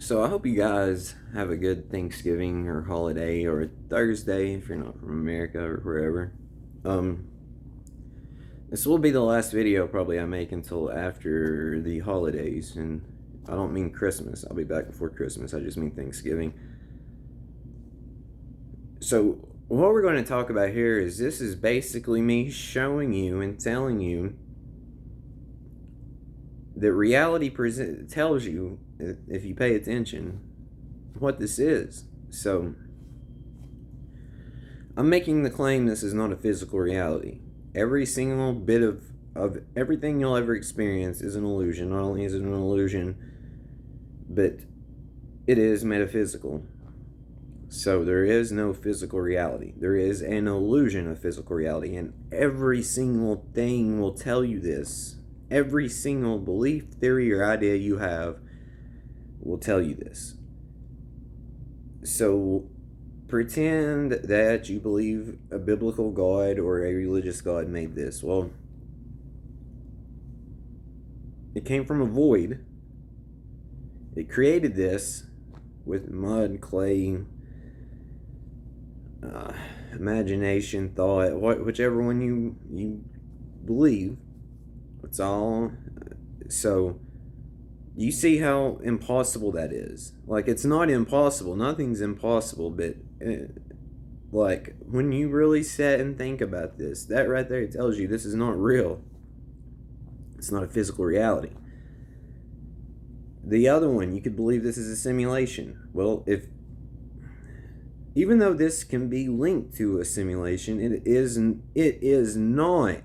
So I hope you guys have a good Thanksgiving or holiday or Thursday if you're not from America or wherever. Um, this will be the last video probably I make until after the holidays, and I don't mean Christmas. I'll be back before Christmas. I just mean Thanksgiving. So what we're going to talk about here is this is basically me showing you and telling you that reality tells you, if you pay attention, what this is. So I'm making the claim this is not a physical reality. Every single bit of everything you'll ever experience is an illusion. Not only is it an illusion, but it is metaphysical. So there is no physical reality. There is an illusion of physical reality, and every single thing will tell you this. Every single belief, theory, or idea you have will tell you this. So pretend that you believe a biblical God or a religious God made this. Well, it came from a void. It created this with mud, clay, imagination, thought, whichever one you believe. It's all. So you see how impossible that is. Like, it's not impossible. Nothing's impossible, but like, when you really sit and think about this, that right there tells you this is not real. It's not a physical reality. The other one, you could believe this is a simulation. Well, even though this can be linked to a simulation, it is not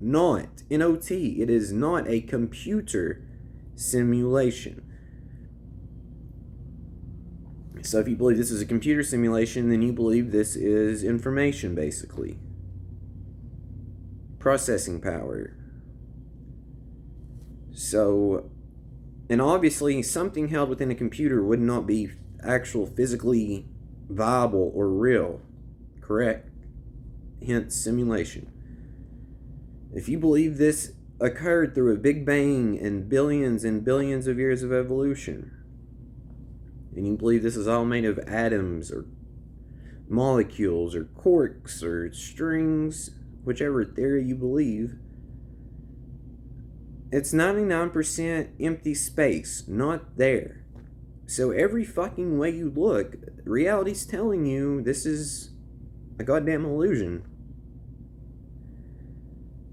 NOT. It is not a computer simulation. So if you believe this is a computer simulation, then you believe this is information, basically. Processing power. So, and obviously something held within a computer would not be actual physically viable or real, correct? Hence simulation. If you believe this occurred through a big bang and billions of years of evolution, and you believe this is all made of atoms or molecules or quarks or strings, whichever theory you believe, it's 99% empty space, not there. So every fucking way you look, reality's telling you this is a goddamn illusion.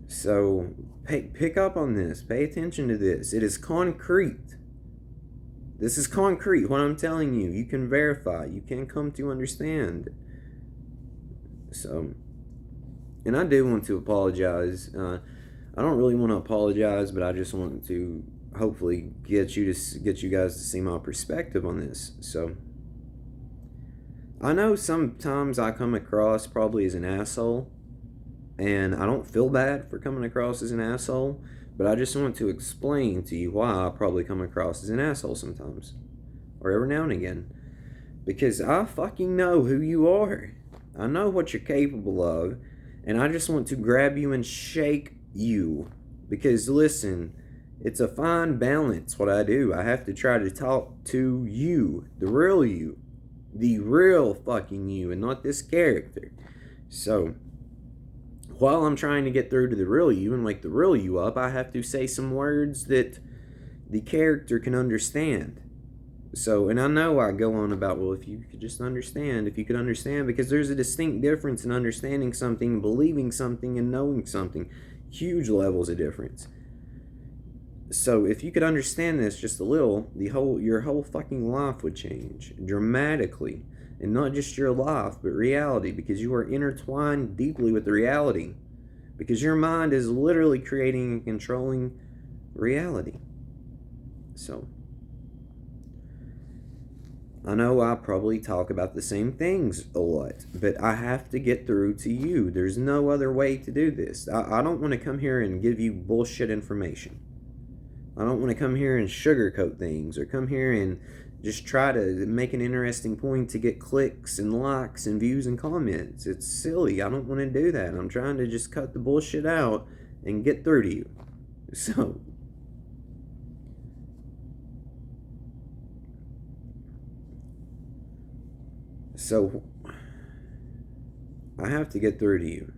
So pick up on this. Pay attention to this. It is concrete. This is concrete. What I'm telling you, you can verify. You can come to understand. So, and I do want to apologize. I don't really want to apologize, but I just want to hopefully get you guys to see my perspective on this. So, I know sometimes I come across probably as an asshole, and I don't feel bad for coming across as an asshole, but I just want to explain to you why I probably come across as an asshole sometimes, or every now and again, because I fucking know who you are. I know what you're capable of, and I just want to grab you and shake you, because listen, it's a fine balance what I do. I have to try to talk to you, the real fucking you, and not this character. So while I'm trying to get through to the real you and wake the real you up, I have to say some words that the character can understand. So, and I know I go on about, well, if you could understand, because there's a distinct difference in understanding something, believing something, and knowing something. Huge levels of difference. So if you could understand this just a little, your whole fucking life would change dramatically. And not just your life, but reality, because you are intertwined deeply with the reality. Because your mind is literally creating and controlling reality. So, I know I probably talk about the same things a lot, but I have to get through to you. There's no other way to do this. I don't want to come here and give you bullshit information. I don't want to come here and sugarcoat things, or come here and just try to make an interesting point to get clicks and likes and views and comments. It's silly. I don't want to do that. I'm trying to just cut the bullshit out and get through to you. So, So I have to get through to you.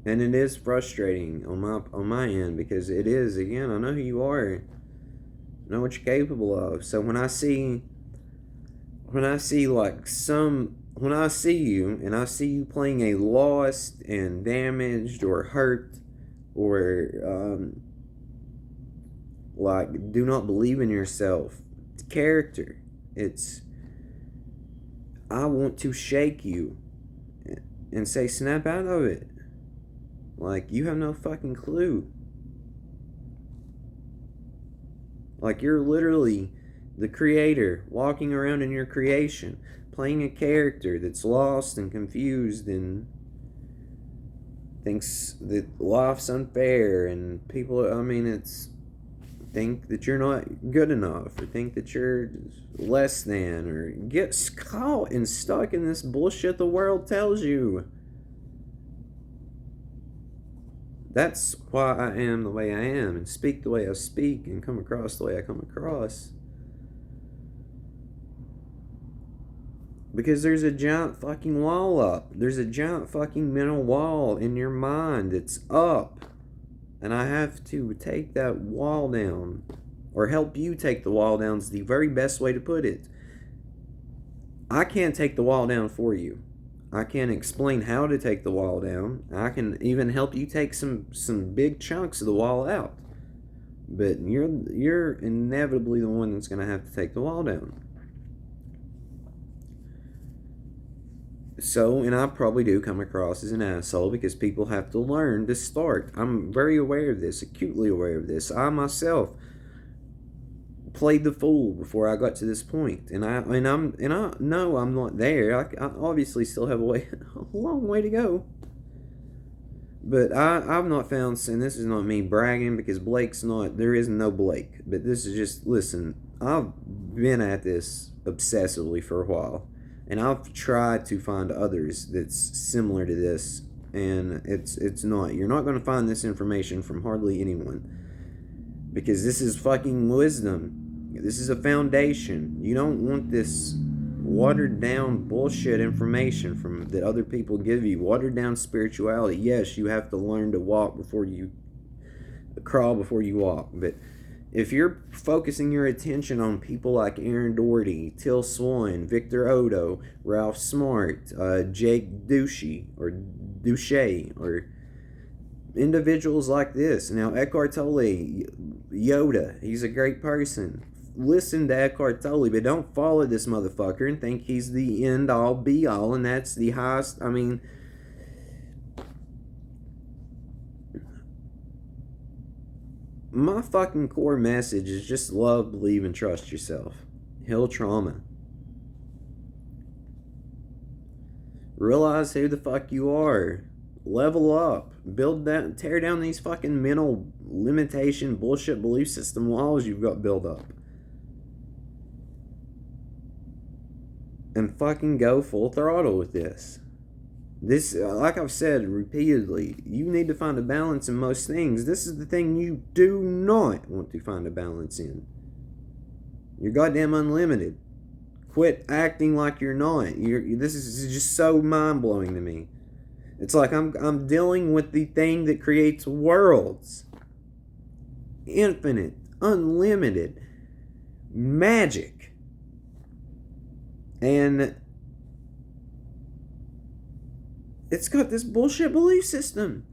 And it is frustrating on my end, because it is, again, I know who you are. I know what you're capable of. So when I see you and I see you playing a lost and damaged or hurt or like do not believe in yourself character, I want to shake you and say, snap out of it. Like, you have no fucking clue. Like, you're literally the creator walking around in your creation, playing a character that's lost and confused and thinks that life's unfair, and people, think that you're not good enough, or think that you're less than, or get caught and stuck in this bullshit the world tells you. That's why I am the way I am, and speak the way I speak, and come across the way I come across. Because there's a giant fucking wall up. There's a giant fucking mental wall in your mind that's up. And I have to take that wall down, or help you take the wall down is the very best way to put it. I can't take the wall down for you. I can't explain how to take the wall down. I can even help you take some big chunks of the wall out. But you're inevitably the one that's going to have to take the wall down. So, and I probably do come across as an asshole, because people have to learn to start. I'm very aware of this, acutely aware of this. I myself played the fool before I got to this point, and I know I'm not there. I obviously still have a long way to go. But I've not found, and this is not me bragging, because there is no Blake. But this is just, listen, I've been at this obsessively for a while. And I've tried to find others that's similar to this, and it's not. You're not going to find this information from hardly anyone, because this is fucking wisdom. This is a foundation. You don't want this watered down bullshit information that other people give you. Watered down spirituality. Yes, you have to learn to crawl before you walk, but if you're focusing your attention on people like Aaron Doherty, Till Swan, Victor Odo, Ralph Smart, Jake Ducey, or individuals like this. Now, Eckhart Tolle, Yoda, he's a great person. Listen to Eckhart Tolle, but don't follow this motherfucker and think he's the end-all, be-all, and that's the highest, my fucking core message is just love, believe, and trust yourself. Heal trauma. Realize who the fuck you are. Level up. Tear down these fucking mental limitation bullshit belief system walls you've got built up. And fucking go full throttle with this. This, like I've said repeatedly, you need to find a balance in most things. This is the thing you do not want to find a balance in. You're goddamn unlimited. Quit acting like you're not. This is just so mind-blowing to me. It's like I'm dealing with the thing that creates worlds. Infinite, unlimited, magic. And it's got this bullshit belief system.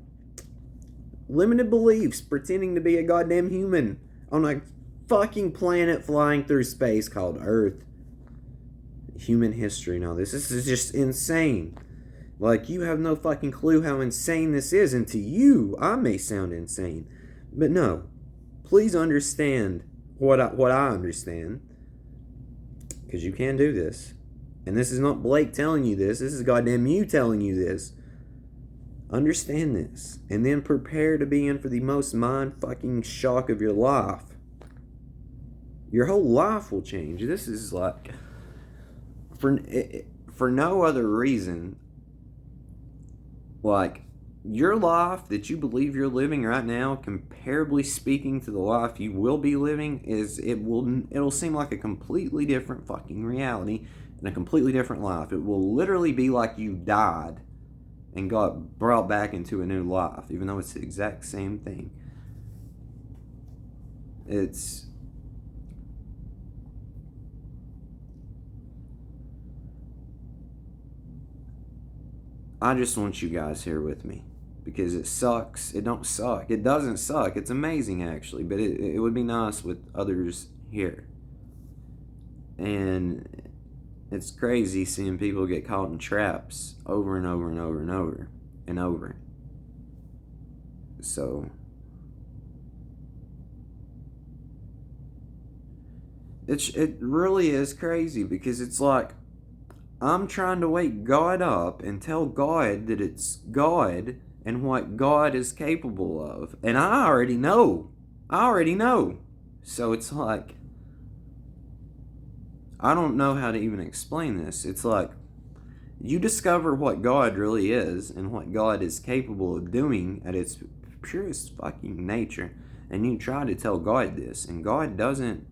Limited beliefs, pretending to be a goddamn human on a fucking planet flying through space called Earth. Human history. Now, this is just insane. Like, you have no fucking clue how insane this is, and to you, I may sound insane. But no, please understand what I understand, because you can do this. And this is not Blake telling you this. This is goddamn you telling you this. Understand this. And then prepare to be in for the most mind-fucking shock of your life. Your whole life will change. This is like... For no other reason, like, your life that you believe you're living right now, comparably speaking to the life you will be living, it'll seem like a completely different fucking reality and a completely different life. It will literally be like you died and got brought back into a new life, even though it's the exact same thing. I just want you guys here with me, because it sucks. It don't suck. It doesn't suck. It's amazing, actually, but it would be nice with others here. And it's crazy seeing people get caught in traps over and over and over and over and over. So it really is crazy, because it's like, I'm trying to wake God up and tell God that it's God and what God is capable of. And I already know. So it's like, I don't know how to even explain this. It's like, you discover what God really is and what God is capable of doing at its purest fucking nature, and you try to tell God this, and God doesn't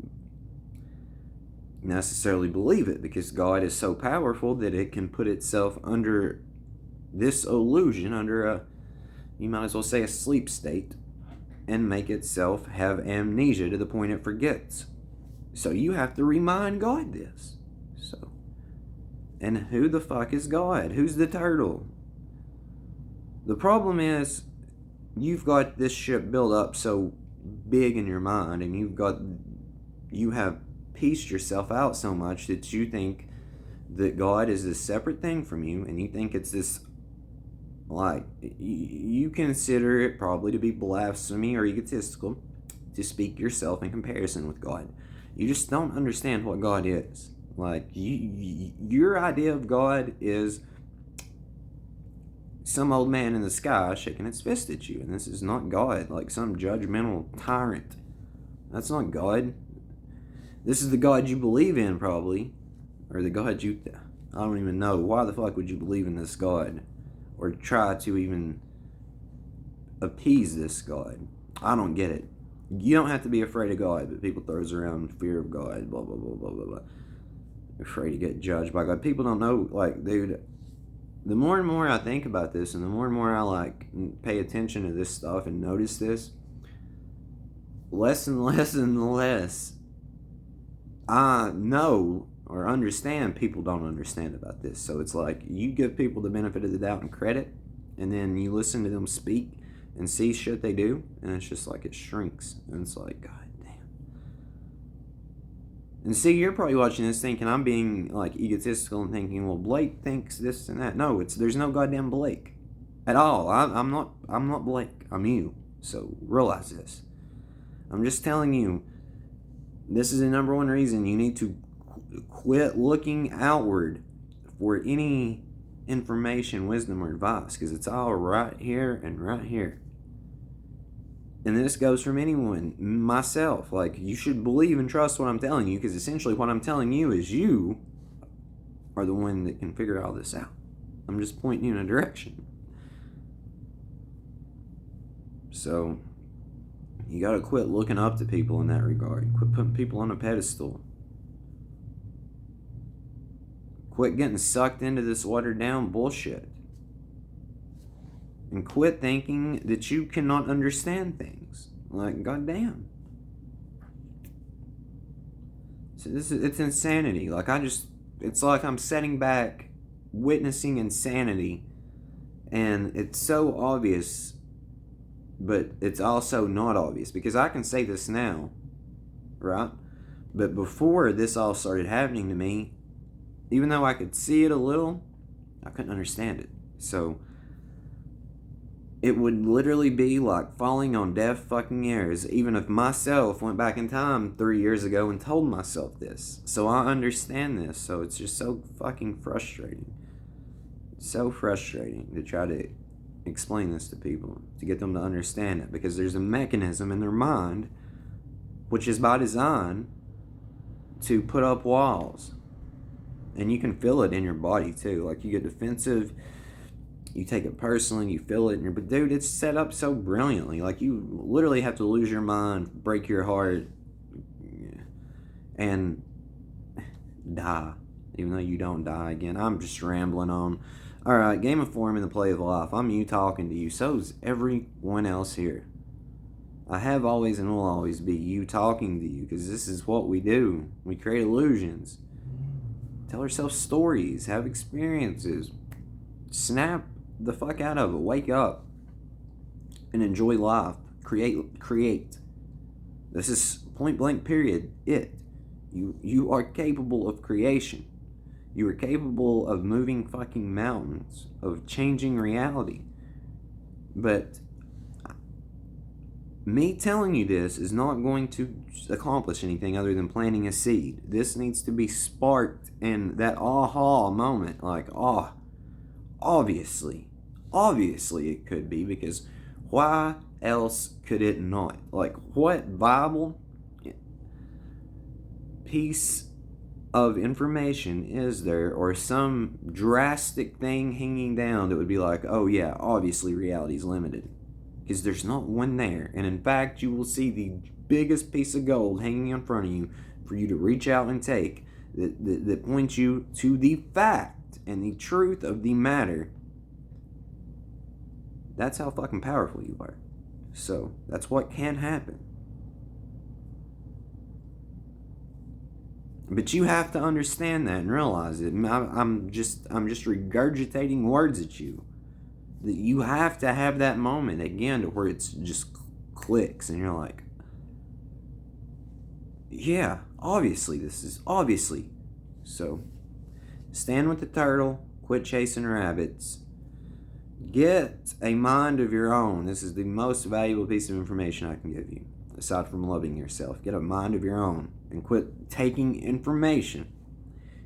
necessarily believe it, because God is so powerful that it can put itself under this illusion, under you might as well say a sleep state, and make itself have amnesia to the point it forgets. So you have to remind God this. So, and who the fuck is God? Who's the turtle? The problem is, you've got this shit built up so big in your mind, and you have pieced yourself out so much that you think that God is this separate thing from you, and you think it's this, like, you consider it probably to be blasphemy or egotistical to speak yourself in comparison with God. You just don't understand what God is. Like, your idea of God is some old man in the sky shaking his fist at you, and this is not God, like some judgmental tyrant. That's not God. This is the God you believe in, probably. Or the God I don't even know. Why the fuck would you believe in this God? Or try to even appease this God? I don't get it. You don't have to be afraid of God, but people throws around fear of God, blah, blah, blah, blah, blah, blah. Afraid to get judged by God. People don't know, like, dude, the more and more I think about this, and the more and more I, like, pay attention to this stuff and notice this, less and less and less I know or understand people don't understand about this. So it's like, you give people the benefit of the doubt and credit, and then you listen to them speak and see shit they do, and it's just like, it shrinks, and it's like, God damn. And see, you're probably watching this thinking I'm being, like, egotistical and thinking, well, Blake thinks this and that. No, there's no goddamn Blake at all. I'm not Blake. I'm you. So realize this. I'm just telling you, this is the number one reason you need to quit looking outward for any information, wisdom, or advice, because it's all right here and right here. And this goes from anyone, myself. Like, you should believe and trust what I'm telling you, because essentially what I'm telling you is you are the one that can figure all this out. I'm just pointing you in a direction. So, you gotta quit looking up to people in that regard. Quit putting people on a pedestal. Quit getting sucked into this watered down bullshit. And quit thinking that you cannot understand things. Like, goddamn. So it's insanity. Like, it's like I'm sitting back, witnessing insanity, and it's so obvious, but it's also not obvious, because I can say this now, right? But before this all started happening to me, even though I could see it a little, I couldn't understand it. So it would literally be like falling on deaf fucking ears, even if myself went back in time 3 years ago and told myself this. So I understand this. So it's just so fucking frustrating. So frustrating to try to explain this to people, to get them to understand it, because there's a mechanism in their mind, which is by design, to put up walls. And you can feel it in your body too. Like, you get defensive, you take it personally, you feel it, but dude, it's set up so brilliantly. Like, you literally have to lose your mind, break your heart, and die, even though you don't die again. I'm just rambling on. Alright, game of form in the play of life. I'm you talking to you. So's everyone else here. I have always and will always be you talking to you, because this is what we do. We create illusions. Tell ourselves stories. Have experiences. Snap the fuck out of it. Wake up. And enjoy life. Create. This is point blank period. You are capable of creation. You are capable of moving fucking mountains, of changing reality. But me telling you this is not going to accomplish anything other than planting a seed. This needs to be sparked in that aha moment. Like, obviously it could be, because why else could it not? Like, what Bible piece of information is there, or some drastic thing hanging down that would be like, oh yeah, obviously reality is limited? Because there's not one there. And in fact, you will see the biggest piece of gold hanging in front of you for you to reach out and take, that points you to the fact and the truth of the matter. That's how fucking powerful you are. So that's what can happen. But you have to understand that and realize it. I'm just regurgitating words at you. That you have to have that moment again to where it's just clicks and you're like, yeah, obviously this is obviously. So stand with the turtle, quit chasing rabbits, get a mind of your own. This is the most valuable piece of information I can give you, aside from loving yourself. Get a mind of your own and quit taking information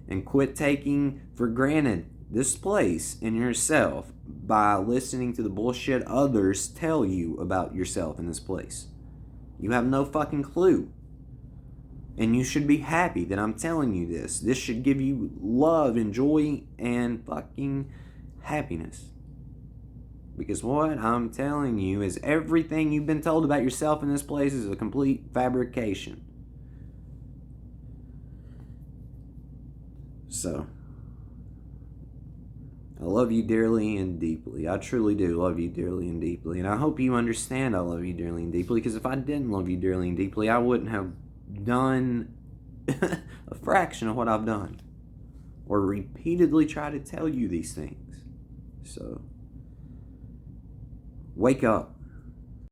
and quit taking for granted this place in yourself by listening to the bullshit others tell you about yourself in this place. You have no fucking clue. And you should be happy that I'm telling you this. This should give you love and joy and fucking happiness. Because what I'm telling you is everything you've been told about yourself in this place is a complete fabrication. So, I love you dearly and deeply. I truly do love you dearly and deeply. And I hope you understand I love you dearly and deeply. Because if I didn't love you dearly and deeply, I wouldn't have done a fraction of what I've done. Or repeatedly try to tell you these things. So, wake up.